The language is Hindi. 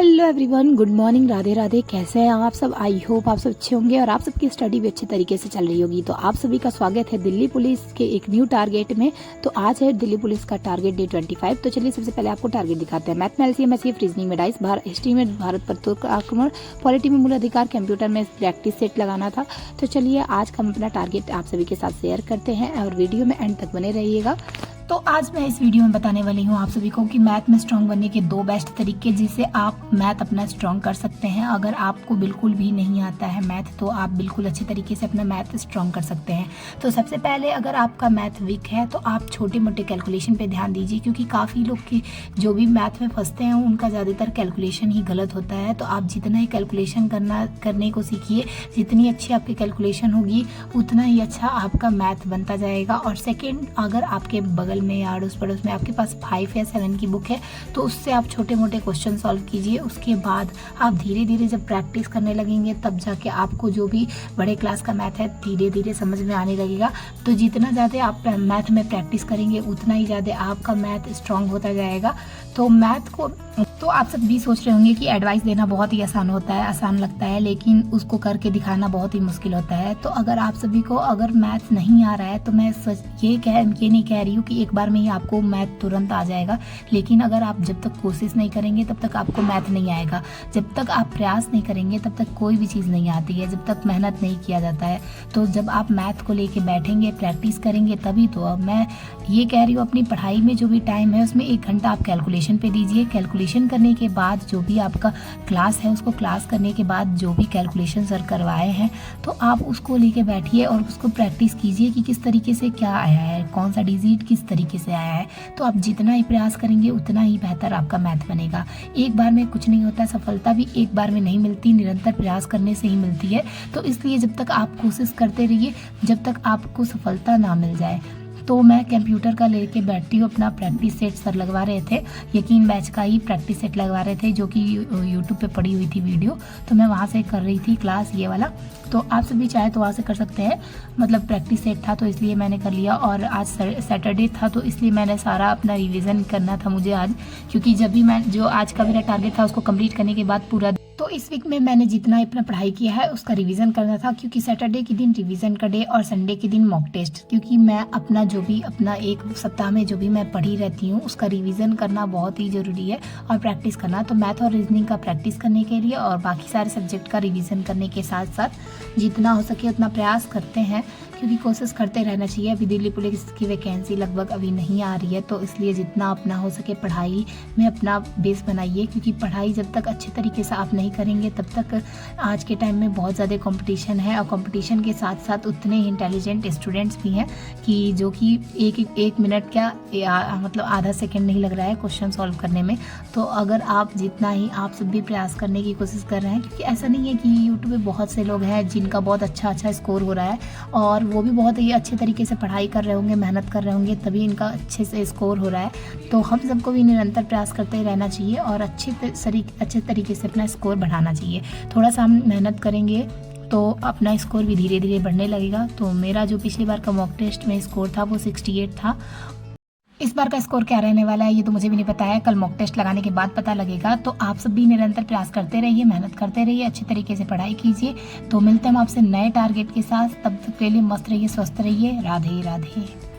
Hello everyone, good morning, Radhe Radhe. कैसे हैं आप सब? आई होप आप सब अच्छे होंगे और आप सबकी स्टडी भी अच्छे तरीके से चल रही होगी। तो आप सभी का स्वागत है दिल्ली पुलिस के एक न्यू टारगेट में। तो आज है दिल्ली पुलिस का टारगेट डे 25। तो चलिए सबसे पहले आपको टारगेट दिखाते हैं। मैथ में एलसीएम, एससीएफ, रीजनिंग में डाइस, हिस्ट्री में भारत पर तुर्क आक्रमण, पॉलिटी में मूल अधिकार, कंप्यूटर में प्रैक्टिस सेट लगाना था। तो चलिए आज का हम अपना टारगेट आप सभी के साथ शेयर करते हैं और वीडियो में एंड तक बने रहिएगा। तो आज मैं इस वीडियो में बताने वाली हूँ आप सभी को कि मैथ में स्ट्रांग बनने के 2 बेस्ट तरीके जिससे आप मैथ अपना स्ट्रांग कर सकते हैं। अगर आपको बिल्कुल भी नहीं आता है मैथ तो आप बिल्कुल अच्छे तरीके से अपना मैथ स्ट्रांग कर सकते हैं। तो सबसे पहले अगर आपका मैथ वीक है तो आप छोटे मोटे कैलकुलेशन पे ध्यान दीजिए, क्योंकि काफ़ी लोग की जो भी मैथ में फंसते हैं उनका ज़्यादातर कैलकुलेशन ही गलत होता है। तो आप जितना ही कैलकुलेशन करने को सीखिए, जितनी अच्छी आपकी कैलकुलेशन होगी उतना ही अच्छा आपका मैथ बनता जाएगा। और सेकेंड, अगर आपके बगल में या अड़ोस पड़ोस में आपके पास 5 या 7 की बुक है तो उससे आप छोटे मोटे क्वेश्चन सॉल्व कीजिए। उसके बाद आप धीरे धीरे जब प्रैक्टिस करने लगेंगे तब जाके आपको जो भी बड़े क्लास का मैथ है धीरे धीरे समझ में आने लगेगा। तो जितना ज़्यादा आप मैथ में प्रैक्टिस करेंगे उतना ही ज़्यादा आपका मैथ स्ट्रांग होता जाएगा। तो मैथ को तो आप सब भी सोच रहे होंगे कि एडवाइस देना बहुत ही आसान होता है, आसान लगता है, लेकिन उसको करके दिखाना बहुत ही मुश्किल होता है। तो अगर आप सभी को अगर मैथ नहीं आ रहा है तो मैं ये नहीं कह रही हूँ कि एक बार में ही आपको मैथ तुरंत आ जाएगा, लेकिन अगर आप जब तक कोशिश नहीं करेंगे तब तक आपको मैथ नहीं आएगा। जब तक आप प्रयास नहीं करेंगे तब तक कोई भी चीज़ नहीं आती है, जब तक मेहनत नहीं किया जाता है। तो जब आप मैथ को लेके बैठेंगे, प्रैक्टिस करेंगे तभी तो। अब मैं ये कह रही हूँ अपनी पढ़ाई में जो भी टाइम है उसमें 1 घंटा आप कैलकुलेशन पे दीजिए। कैलकुलेशन करने के बाद जो भी आपका क्लास है उसको क्लास करने के बाद जो भी कैलकुलेशन सर करवाए हैं तो आप उसको लेके बैठिए और उसको प्रैक्टिस कीजिए कि किस तरीके से क्या आया है, कौन सा डिजिट किस तरीके से आया है। तो आप जितना ही प्रयास करेंगे उतना ही बेहतर आपका मैथ बनेगा। एक बार में कुछ नहीं होता, सफलता भी एक बार में नहीं मिलती, निरंतर प्रयास करने से ही मिलती है। तो इसलिए जब तक आप कोशिश करते रहिए जब तक आपको सफलता ना मिल जाए। तो मैं कंप्यूटर का लेके बैठती हूँ, अपना प्रैक्टिस सेट सर लगवा रहे थे, यकीन बैच का ही प्रैक्टिस सेट लगवा रहे थे जो कि यूट्यूब पे पड़ी हुई थी वीडियो, तो मैं वहाँ से कर रही थी क्लास ये वाला। तो आप सभी चाहे तो वहाँ से कर सकते हैं, मतलब प्रैक्टिस सेट था तो इसलिए मैंने कर लिया। और आज सैटरडे था तो इसलिए मैंने सारा अपना रिविज़न करना था मुझे आज, क्योंकि जब भी मैं जो आज का मेरा टारगेट था उसको कंप्लीट करने के बाद पूरा तो इस वीक में मैंने जितना अपना पढ़ाई किया है उसका रिवीजन करना था, क्योंकि सैटरडे के दिन रिवीजन का डे और संडे के दिन मॉक टेस्ट। क्योंकि मैं अपना जो भी अपना एक सप्ताह में जो भी मैं पढ़ी रहती हूँ उसका रिवीजन करना बहुत ही ज़रूरी है और प्रैक्टिस करना। तो मैथ और रीजनिंग का प्रैक्टिस करने के लिए और बाकी सारे सब्जेक्ट का रिवीजन करने के साथ साथ जितना हो सके उतना प्रयास करते हैं, क्योंकि कोशिश करते रहना चाहिए। अभी दिल्ली पुलिस की वैकेंसी लगभग अभी नहीं आ रही है, तो इसलिए जितना अपना हो सके पढ़ाई में अपना बेस बनाइए, क्योंकि पढ़ाई जब तक अच्छे तरीके से आप नहीं करेंगे तब तक आज के टाइम में बहुत ज़्यादा कंपटीशन है। और कंपटीशन के साथ साथ उतने ही इंटेलिजेंट स्टूडेंट्स भी हैं कि जो कि एक मिनट क्या मतलब आधा सेकेंड नहीं लग रहा है क्वेश्चन सॉल्व करने में। तो अगर आप जितना ही आप सब भी प्रयास करने की कोशिश कर रहे हैं, क्योंकि ऐसा नहीं है कि यूट्यूब पे बहुत से लोग हैं जिनका बहुत अच्छा स्कोर हो रहा है और वो भी बहुत ही अच्छे तरीके से पढ़ाई कर रहे होंगे, मेहनत कर रहे होंगे, तभी इनका अच्छे से स्कोर हो रहा है। तो हम सबको भी निरंतर प्रयास करते रहना चाहिए और अच्छे तरीके से अपना स्कोर बढ़ाना चाहिए। थोड़ा सा हम मेहनत करेंगे तो अपना स्कोर भी धीरे धीरे बढ़ने लगेगा। तो मेरा जो पिछली बार का मॉक टेस्ट में स्कोर था वो 68 था। इस बार का स्कोर क्या रहने वाला है ये तो मुझे भी नहीं पता है, कल मॉक टेस्ट लगाने के बाद पता लगेगा। तो आप सब भी निरंतर प्रयास करते रहिए, मेहनत करते रहिए, अच्छे तरीके से पढ़ाई कीजिए। तो मिलते हैं हम आपसे नए टारगेट के साथ, तब तक के लिए मस्त रहिए, स्वस्थ रहिए। राधे राधे।